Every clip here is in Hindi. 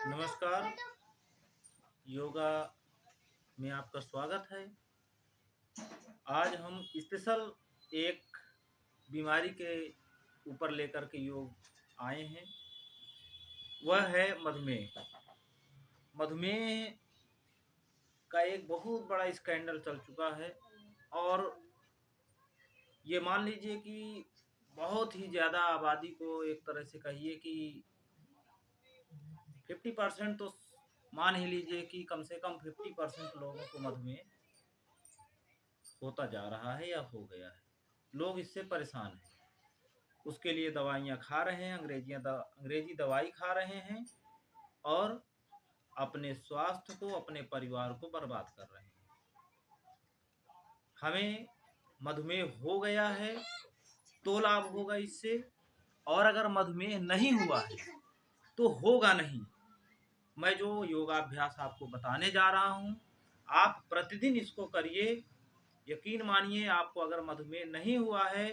नमस्कार। योगा में आपका स्वागत है। आज हम स्पेशल एक बीमारी के ऊपर लेकर के योग आए हैं। वह है मधुमेह। मधुमेह का एक बहुत बड़ा स्कैंडल चल चुका है और ये मान लीजिए कि बहुत ही ज़्यादा आबादी को, एक तरह से कहिए कि 50% तो मान ही लीजिए कि कम से कम 50% लोगों को मधुमेह होता जा रहा है या हो गया है। लोग इससे परेशान हैं, उसके लिए दवाइयाँ खा रहे हैं, अंग्रेजी दवाई खा रहे हैं और अपने स्वास्थ्य को, अपने परिवार को बर्बाद कर रहे हैं। हमें मधुमेह हो गया है तो लाभ होगा इससे, और अगर मधुमेह नहीं हुआ है तो होगा नहीं। मैं जो योगाभ्यास आपको बताने जा रहा हूँ, आप प्रतिदिन इसको करिए। यकीन मानिए, आपको अगर मधुमेह नहीं हुआ है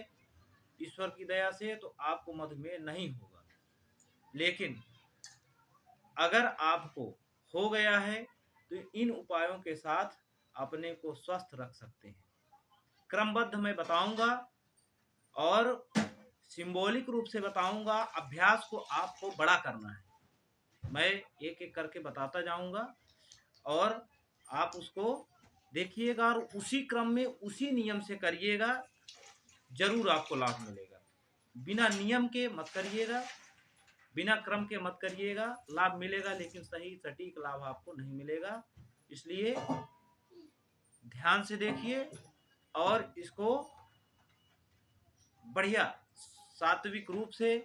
ईश्वर की दया से, तो आपको मधुमेह नहीं होगा। लेकिन अगर आपको हो गया है तो इन उपायों के साथ अपने को स्वस्थ रख सकते हैं। क्रमबद्ध मैं बताऊंगा और सिंबॉलिक रूप से बताऊंगा। अभ्यास को आपको बड़ा करना है। मैं एक एक करके बताता जाऊंगा और आप उसको देखिएगा और उसी क्रम में, उसी नियम से करिएगा। जरूर आपको लाभ मिलेगा। बिना नियम के मत करिएगा, बिना क्रम के मत करिएगा। लाभ मिलेगा लेकिन सही सटीक लाभ आपको नहीं मिलेगा। इसलिए ध्यान से देखिए और इसको बढ़िया सात्विक रूप से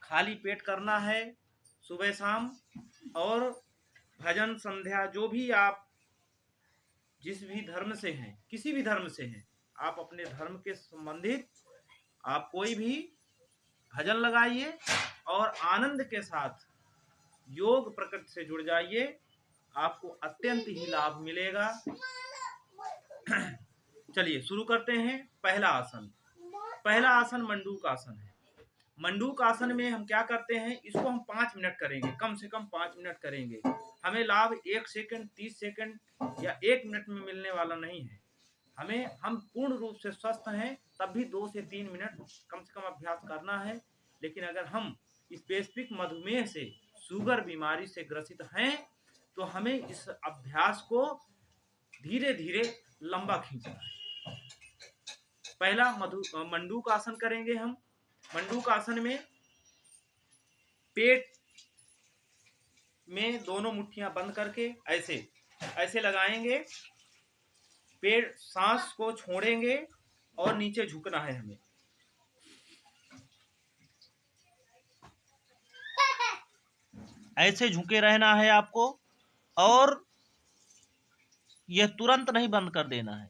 खाली पेट करना है सुबह शाम। और भजन संध्या जो भी आप जिस भी धर्म से हैं, किसी भी धर्म से हैं, आप अपने धर्म के संबंधित आप कोई भी भजन लगाइए और आनंद के साथ योग प्रकृति से जुड़ जाइए। आपको अत्यंत ही लाभ मिलेगा। चलिए शुरू करते हैं। पहला आसन मंडूक आसन है। मंडूक आसन में हम क्या करते हैं, इसको हम 5 मिनट करेंगे, कम से कम 5 मिनट करेंगे। हमें लाभ 1 सेकंड, 30 सेकंड या 1 मिनट में मिलने वाला नहीं है। हम पूर्ण रूप से स्वस्थ हैं तब भी 2 से 3 मिनट कम से कम अभ्यास करना है। लेकिन अगर हम स्पेसिफिक मधुमेह से, शुगर बीमारी से ग्रसित हैं तो हमें इस अभ्यास को धीरे धीरे लंबा खींचना है। पहला मंडूक आसन करेंगे हम। मंडूक आसन में पेट में दोनों मुट्ठियां बंद करके ऐसे ऐसे लगाएंगे। पेट, सांस को छोड़ेंगे और नीचे झुकना है हमें। ऐसे झुके रहना है आपको और यह तुरंत नहीं बंद कर देना है,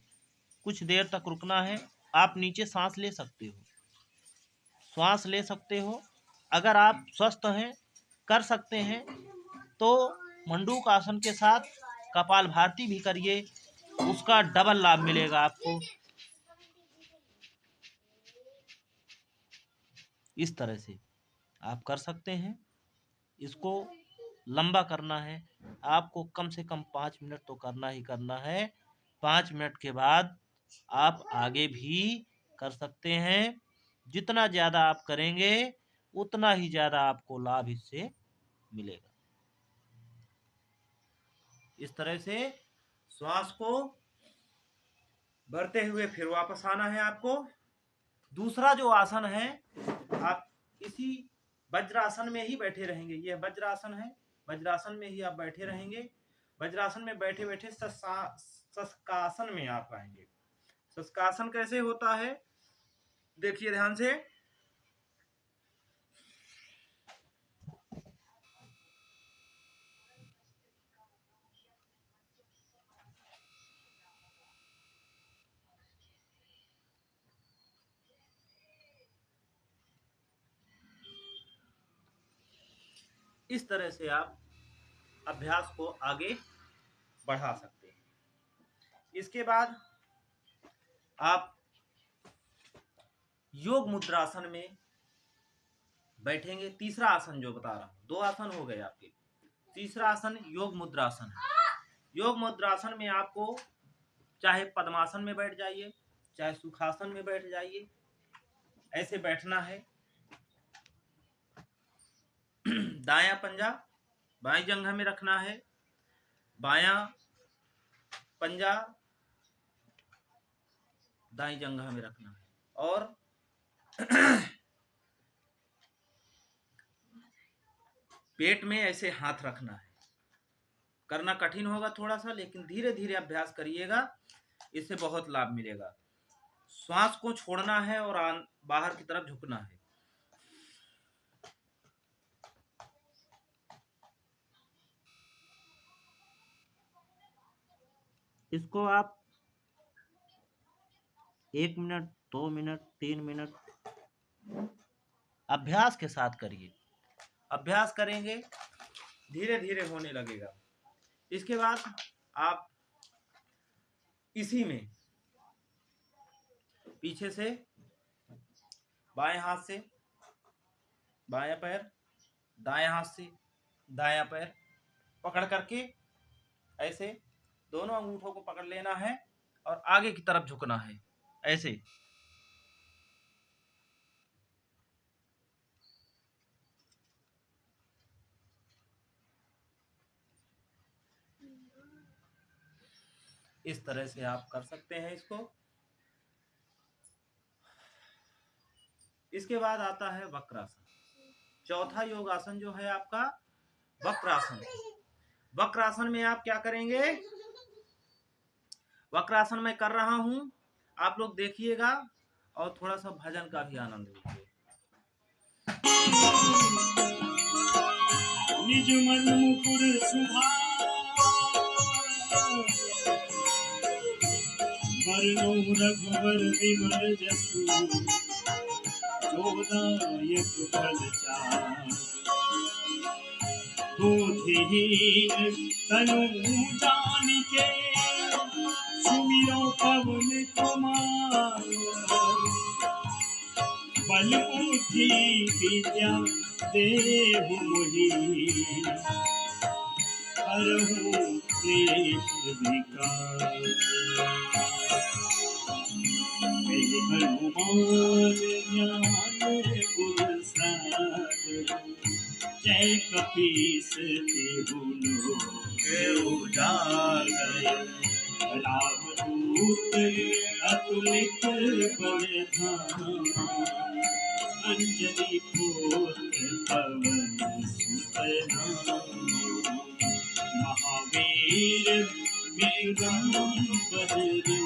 कुछ देर तक रुकना है। आप नीचे सांस ले सकते हो, श्वास ले सकते हो। अगर आप स्वस्थ हैं, कर सकते हैं, तो मंडूक आसन के साथ कपालभाति भी करिए, उसका डबल लाभ मिलेगा आपको। इस तरह से आप कर सकते हैं। इसको लंबा करना है आपको, कम से कम 5 मिनट तो करना ही करना है। 5 मिनट के बाद आप आगे भी कर सकते हैं। जितना ज़्यादा आप करेंगे उतना ही ज़्यादा आपको लाभ इससे मिलेगा। इस तरह से श्वास को भरते हुए फिर वापस आना है आपको। दूसरा जो आसन है, आप इसी वज्रासन में ही बैठे रहेंगे। यह वज्रासन है, वज्रासन में ही आप बैठे रहेंगे। वज्रासन में बैठे बैठे शशकासन में आप आएंगे। शशकासन कैसे होता है, देखिए ध्यान से। इस तरह से आप अभ्यास को आगे बढ़ा सकते हैं। इसके बाद आप योग मुद्रासन में बैठेंगे। तीसरा आसन जो बता रहा हूं, 2 आसन हो गए आपके। तीसरा आसन योग मुद्रासन है। योग मुद्रासन में आपको चाहे पद्मासन में बैठ जाइए, चाहे सुखासन में बैठ जाइए, ऐसे बैठना है। दायां पंजा बाएं जंघा में रखना है, बायां पंजा दाएं जंघा में रखना है और पेट में ऐसे हाथ रखना है। करना कठिन होगा थोड़ा सा, लेकिन धीरे धीरे अभ्यास करिएगा, इससे बहुत लाभ मिलेगा। श्वास को छोड़ना है और बाहर की तरफ झुकना है। इसको आप 1 मिनट, 2 मिनट, 3 मिनट अभ्यास के साथ करिए। अभ्यास करेंगे धीरे धीरे होने लगेगा। इसके बाद आप इसी में पीछे से बाएं हाथ से बायां पैर, दाएं हाथ से दायां पैर पकड़ करके ऐसे दोनों अंगूठों को पकड़ लेना है और आगे की तरफ झुकना है ऐसे। इस तरह से आप कर सकते हैं इसको। इसके बाद आता है वक्रासन। चौथा योगासन जो है आपका वक्रासन। वक्रासन में आप क्या करेंगे? वक्रासन में कर रहा हूं, आप लोग देखिएगा और थोड़ा सा भजन का भी आनंद लीजिए। निज मन मुकुर सुधा वरनो रघुवर विमल जसु जोदायक फल चार बुद्धिहीन तनु जानिके सुमिरो पवन कुमार बल बुद्धि विद्या देहु मोहि हरहु क्लेश विकार हनुमान ज्ञान गुण सागर जय कपीस तिहु लोक उजागर रामदूत अतुलित बलधाम अंजलि पुत्र पवन सुत नाम महावीर मृगम बजरंगी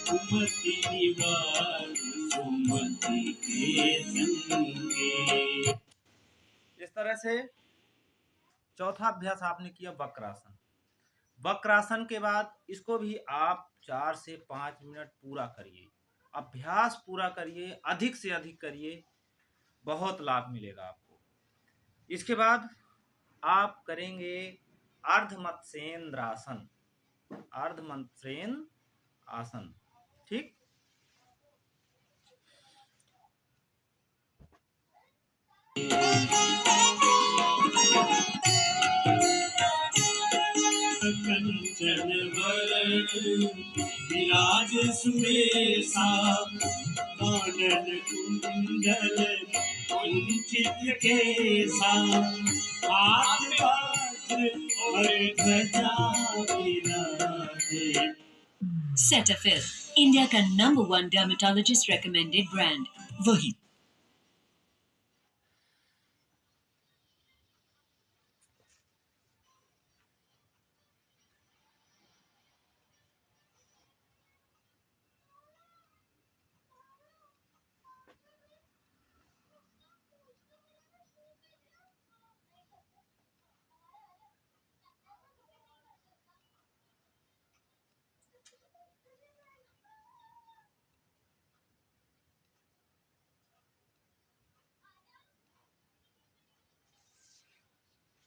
सुमति निवार सुमति के संगे। इस तरह से चौथा अभ्यास आपने किया वक्रासन। वक्रासन के बाद इसको भी आप 4 से 5 मिनट पूरा करिए, अभ्यास पूरा करिए, अधिक से अधिक करिए, बहुत लाभ मिलेगा आपको। इसके बाद आप करेंगे अर्धमत्स्येंद्रासन। अर्धमत्स्येंद्र आसन, ठीक। कंचन वरण विराज सुरेशा कानन कुंडल कुंचित केसा हाथ वज्र और ध्वजा विराजे। Cetaphil, India का number 1 dermatologist recommended brand. वही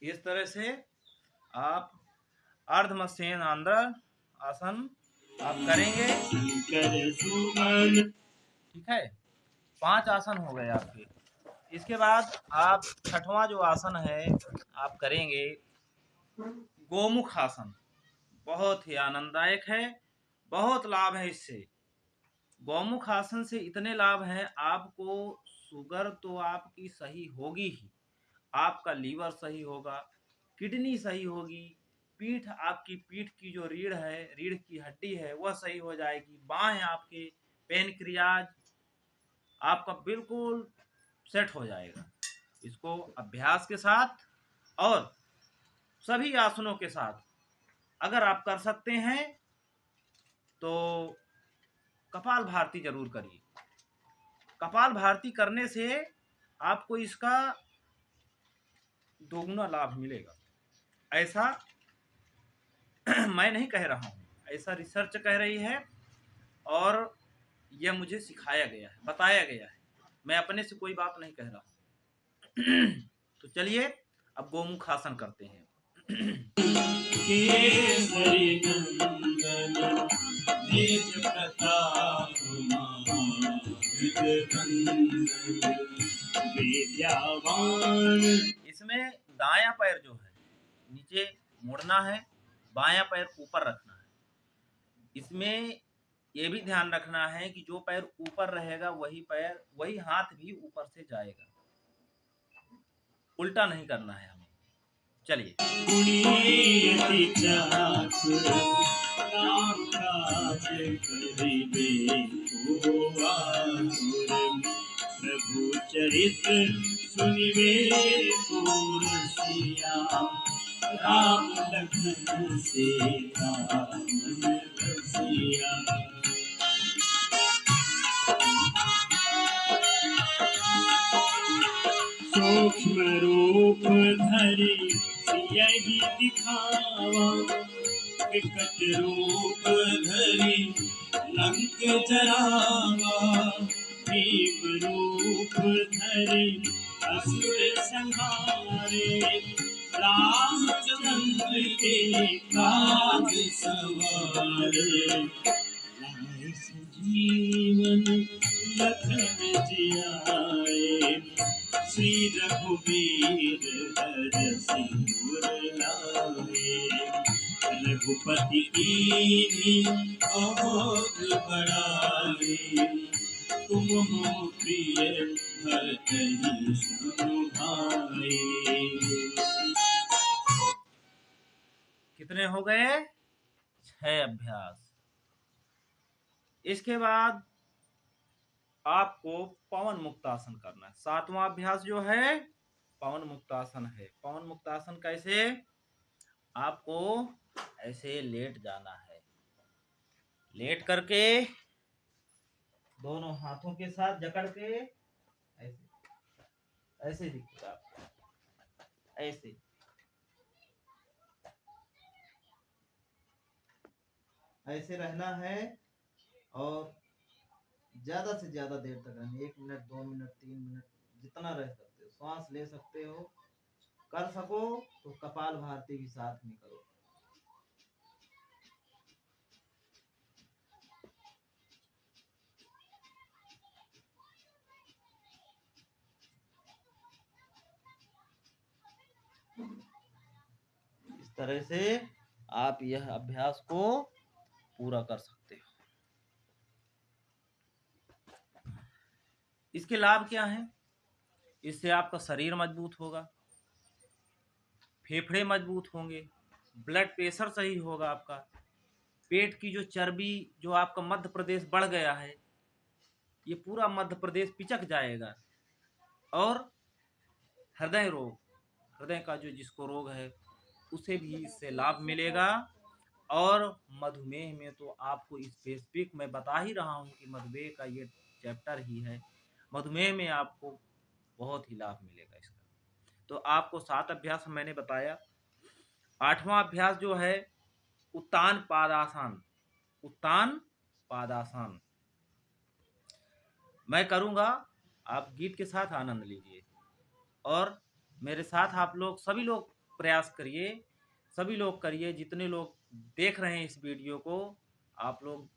इस तरह से आप अर्धमत्स्येंद्र आसन आप करेंगे, ठीक है। 5 आसन हो गए आपके। इसके बाद आप छठवां जो आसन है आप करेंगे गोमुख आसन। बहुत ही आनंददायक है, बहुत लाभ है इससे। गौमुख आसन से इतने लाभ हैं, आपको शुगर तो आपकी सही होगी ही, आपका लीवर सही होगा, किडनी सही होगी, पीठ आपकी पीठ की जो रीढ़ है, रीढ़ की हड्डी है वह सही हो जाएगी, बाहें आपके पेनक्रियाज आपका बिल्कुल सेट हो जाएगा। इसको अभ्यास के साथ और सभी आसनों के साथ अगर आप कर सकते हैं तो कपाल भारती जरूर करिए। कपाल भारती करने से आपको इसका दोगुना लाभ मिलेगा। ऐसा मैं नहीं कह रहा हूँ, ऐसा रिसर्च कह रही है और यह मुझे सिखाया गया है, बताया गया है। मैं अपने से कोई बात नहीं कह रहा। तो चलिए अब गोमुख आसन करते हैं। इसमें दायां पैर जो है नीचे मोड़ना है, बायां पैर ऊपर रखना है। इसमें ये भी ध्यान रखना है कि जो पैर ऊपर रहेगा वही हाथ भी ऊपर से जाएगा, उल्टा नहीं करना है हमें। चलिए प्रभु चरित्र सुनिवे राम लखन सीता मन बसिया। सूक्ष्म रूप धरि यही दिखावा, विकट रूप धरि लंक जरावा, भीम रूप धरि असुर संहारे, रामचंद्र के काज सवारे, लाए संजीवन लखन जियाए, श्री रघुवीर हर सिर लाए, रघुपति कीन्ही बहुत बड़ाई, तुम हो प्रिय भरतहि सम भाई। कितने हो गए? 6 अभ्यास। इसके बाद आपको पवन मुक्तासन करना है। 7वां अभ्यास जो है पवन मुक्तासन है। पवन मुक्तासन कैसे? आपको ऐसे लेट जाना है, लेट करके दोनों हाथों के साथ जकड़ के ऐसे ऐसे दिखेगा, ऐसे ऐसे रहना है और ज्यादा से ज्यादा देर तक रहना, 1 मिनट 2 मिनट 3 मिनट जितना रह सकते हो, श्वास ले सकते हो। कर सको तो कपाल भारती भी साथ में करो। इस तरह से आप यह अभ्यास को पूरा कर सकते हो। इसके लाभ क्या हैं? इससे आपका शरीर मजबूत होगा, फेफड़े मजबूत होंगे, ब्लड प्रेशर सही होगा आपका, पेट की जो चर्बी जो आपका मध्य प्रदेश बढ़ गया है, ये पूरा मध्य प्रदेश पिचक जाएगा। और हृदय रोग, हृदय का जो जिसको रोग है उसे भी इससे लाभ मिलेगा। और मधुमेह में तो आपको स्पेसिफिक मैं बता ही रहा हूँ कि मधुमेह का ये चैप्टर ही है, मधुमेह में आपको बहुत ही लाभ मिलेगा इसका। तो आपको 7 अभ्यास मैंने बताया। 8वां अभ्यास जो है उत्तान पादासन। उत्तान पादासन मैं करूँगा, आप गीत के साथ आनंद लीजिए और मेरे साथ आप लोग सभी लोग प्रयास करिए, सभी लोग करिए, जितने लोग देख रहे हैं इस वीडियो को, आप लोग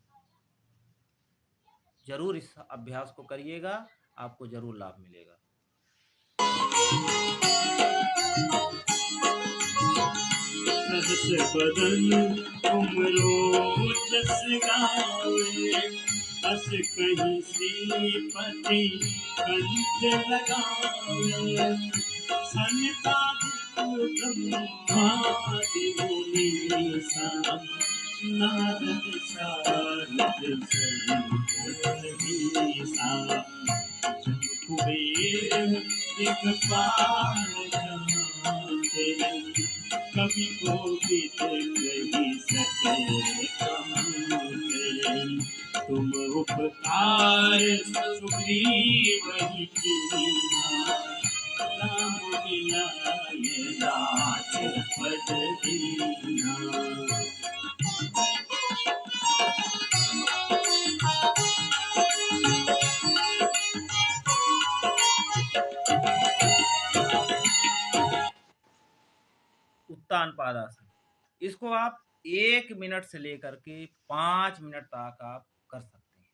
जरूर इस अभ्यास को करिएगा, आपको जरूर लाभ मिलेगा। जस बदन तुमरो जस गावे बस कहीं श्रीपति कंठ लगावे सनकादिक ब्रह्मादि मुनीसा नारद शारद सहित जब कुबेर दिक्पाल जाते कवि कोविद कही सके कहते तुम उपकार सुग्रीव ही कीन्हा राम मिलाए राजपद दीन्हा। उत्तान पादासन, इसको आप 1 मिनट से लेकर के 5 मिनट तक आप कर सकते हैं।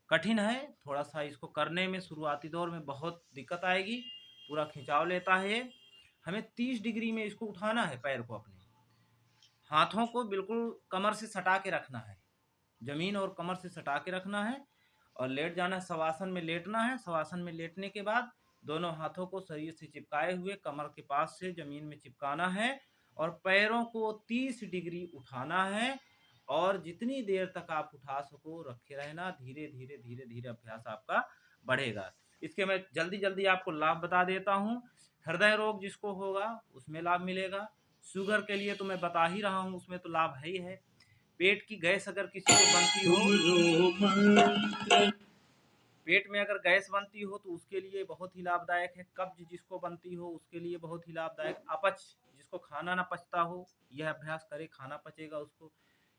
कठिन है थोड़ा सा, इसको करने में शुरुआती दौर में बहुत दिक्कत आएगी, पूरा खिंचाव लेता है। हमें 30 डिग्री में इसको उठाना है, पैर को अपने हाथों को बिल्कुल कमर से सटा के रखना है, जमीन और कमर से सटा के रखना है और लेट जाना है। शवासन में लेटना है। शवासन में लेटने के बाद दोनों हाथों को शरीर से चिपकाए हुए कमर के पास से जमीन में चिपकाना है और पैरों को 30 डिग्री उठाना है और जितनी देर तक आप उठा सको रखे रहना। धीरे धीरे धीरे धीरे अभ्यास आपका बढ़ेगा। इसके मैं जल्दी जल्दी आपको लाभ बता देता हूँ। हृदय रोग जिसको होगा उसमें लाभ मिलेगा। शुगर के लिए तो मैं बता ही रहा हूँ, उसमें तो लाभ है ही है। पेट की गैस अगर किसी को बनती हो, पेट में अगर गैस बनती हो तो उसके लिए बहुत ही लाभदायक है। कब्ज जिसको बनती हो उसके लिए बहुत ही लाभदायक। अपच जिसको खाना ना पचता हो यह अभ्यास करे, खाना पचेगा उसको।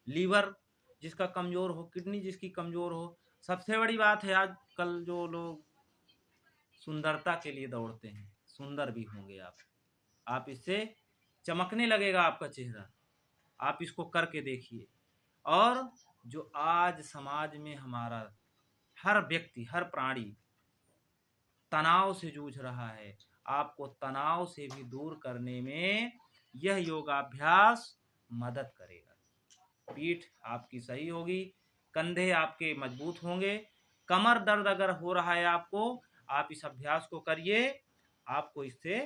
लीवर जिसका कमजोर हो, किडनी जिसकी कमजोर हो। सबसे बड़ी बात है आजकल जो लोग सुंदरता के लिए दौड़ते हैं, सुंदर भी होंगे आप इससे चमकने लगेगा आपका चेहरा। आप इसको करके देखिए। और जो आज समाज में हमारा हर व्यक्ति, हर प्राणी तनाव से जूझ रहा है, आपको तनाव से भी दूर करने में यह योगाभ्यास मदद करेगा। पीठ आपकी सही होगी, कंधे आपके मजबूत होंगे। कमर दर्द अगर हो रहा है आपको, आप इस अभ्यास को करिए, आपको इससे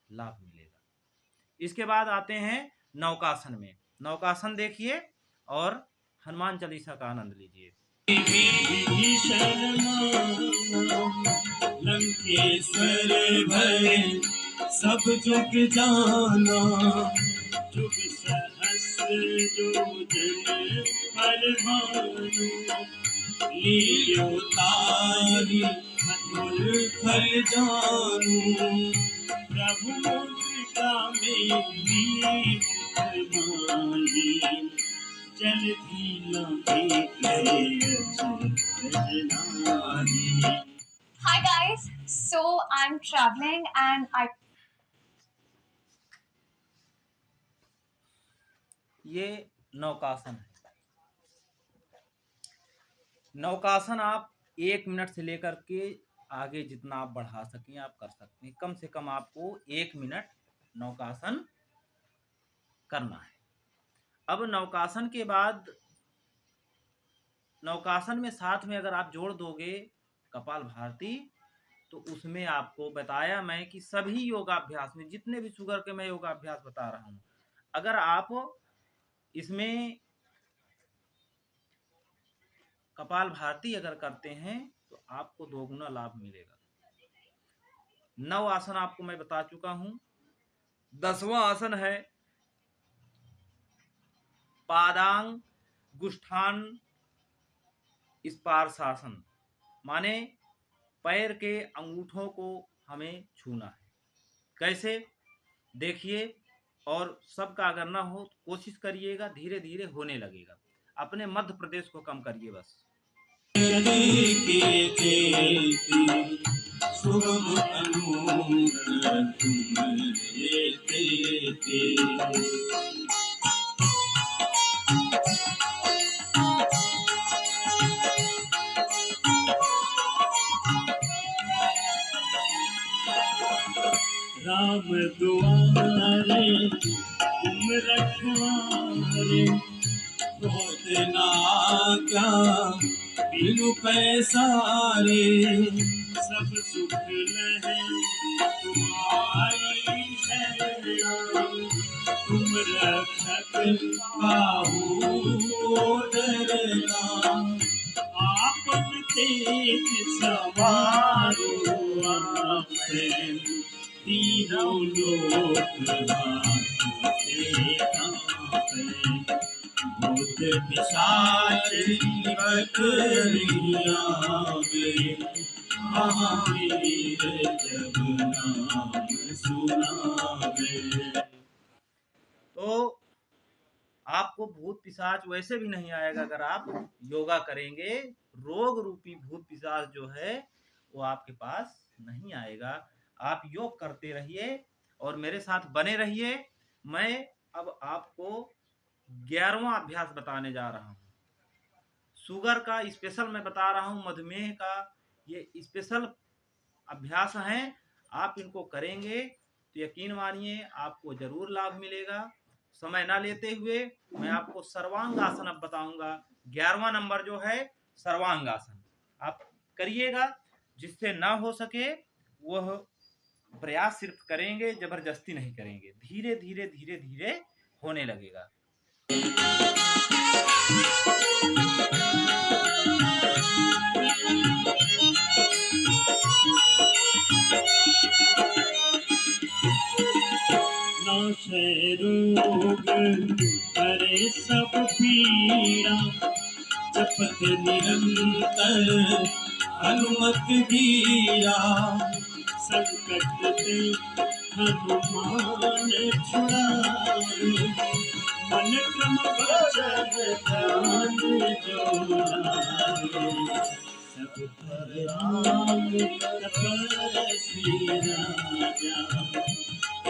लाभ मिलेगा। इसके बाद आते हैं नौकासन में। नौकासन देखिए और हनुमान चालीसा का आनंद लीजिए। लंकेश्वर भय सब जुग जाना जुग सहस्र जो जन पर भानु लील्यो ताहि मधुर फल जानू प्रभु मुद्रिका मेरी माही Hi guys, so I'm traveling and ये नौकासन है। नौकासन आप 1 मिनट से लेकर के आगे जितना आप बढ़ा सकें आप कर सकते हैं। कम से कम आपको 1 मिनट नौकासन करना है। अब नौकासन के बाद, नौकासन में साथ में अगर आप जोड़ दोगे कपाल भारती, तो उसमें आपको बताया मैं कि सभी योगाभ्यास में जितने भी शुगर के मैं योगाभ्यास बता रहा हूं, अगर आप इसमें कपाल भारती अगर करते हैं तो आपको 2 गुना लाभ मिलेगा। 9 आसन आपको मैं बता चुका हूं। 10वां आसन है पादांग गुष्ठान स्पर्शासन, माने पैर के अंगूठों को हमें छूना है। कैसे देखिए, और सबका अगर ना हो तो कोशिश करिएगा, धीरे धीरे होने लगेगा। अपने मध्य प्रदेश को कम करिए बस। राम दुआरे तुम रखवारे बहुत ना क्या बिनु पैसारे सब सुख लहे तुम्हारी शरणा तुम रक्षक काहू डरना आपन तेज सवारो आपे तीनों लोक हाथे कांपे भूत पिशाच निकट आवे महावीर जब नाम सुनावे। तो आपको भूत पिशाच वैसे भी नहीं आएगा अगर आप योगा करेंगे। रोग रूपी भूत पिशाच जो है वो आपके पास नहीं आएगा। आप योग करते रहिए और मेरे साथ बने रहिए। मैं अब आपको 11वां अभ्यास बताने जा रहा हूँ। शुगर का स्पेशल मैं बता रहा हूँ, मधुमेह का ये स्पेशल अभ्यास हैं। आप इनको करेंगे तो यकीन मानिए आपको जरूर लाभ मिलेगा। समय ना लेते हुए मैं आपको सर्वांगासन अब बताऊंगा। 11वां नंबर जो है सर्वांगासन, आप करिएगा। जिससे ना हो सके वह प्रयास सिर्फ करेंगे, जबरदस्ती नहीं करेंगे। धीरे धीरे धीरे धीरे होने लगेगा। नाशे रोग हरे सब पीड़ा जपत निरंतर हनुमत वीरा संकट ते हनुमान छुड़ावे मन क्रम वचन ध्यान जो लावे सब पर राम तपस्वी राजा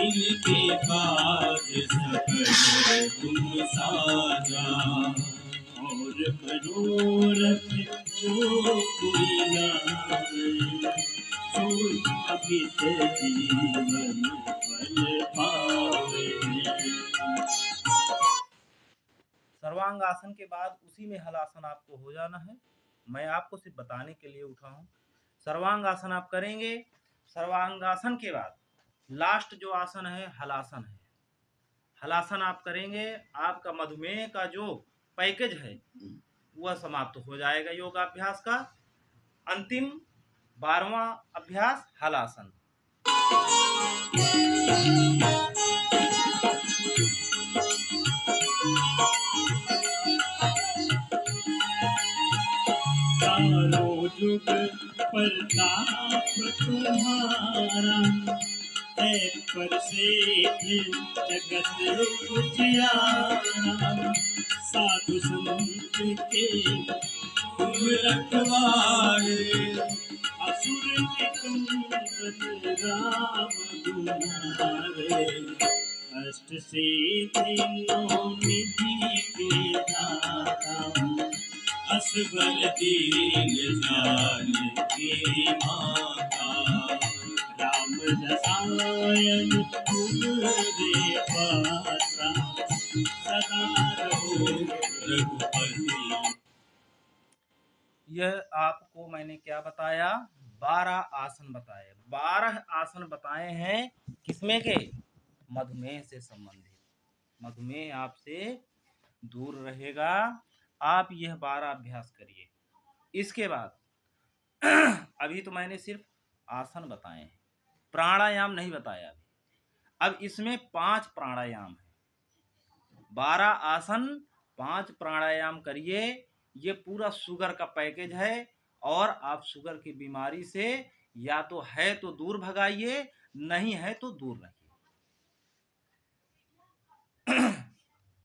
इनके काज सकल तुम साजा और मनोरथ जो कोई लावे सो अमित जीवन फल पावे। सर्वांगासन के बाद उसी में हलासन आपको हो जाना है। मैं आपको सिर्फ बताने के लिए उठा हूँ। सर्वांगासन आप करेंगे। सर्वांगासन के बाद लास्ट जो आसन है हलासन है। हलासन आप करेंगे, आपका मधुमेह का जो पैकेज है वह समाप्त हो जाएगा योगाभ्यास का। अंतिम 12वां अभ्यास हलासन। चारों जुग प्रताप तुम्हारा है प्रसिद्ध जगत उजियारा साधु संत के तुम रखवारे असुर निकंदन राम दुलारे अष्ट सिद्धि नौ निधि के दाता असबर दीन जान की माता राम रसायन तुम्हारे पासा सदा रहो रघुपति। यह आपको मैंने क्या बताया? 12 आसन बताए। 12 आसन बताए हैं किसमें के? मधुमेह से संबंधित। मधुमेह आपसे दूर रहेगा। आप यह 12 अभ्यास करिए। इसके बाद अभी तो मैंने सिर्फ आसन बताए हैं, प्राणायाम नहीं बताया अभी। अब इसमें 5 प्राणायाम है। 12 आसन 5 प्राणायाम करिए। ये पूरा शुगर का पैकेज है और आप शुगर की बीमारी से या तो है तो दूर भगाइए, नहीं है तो दूर रहिए।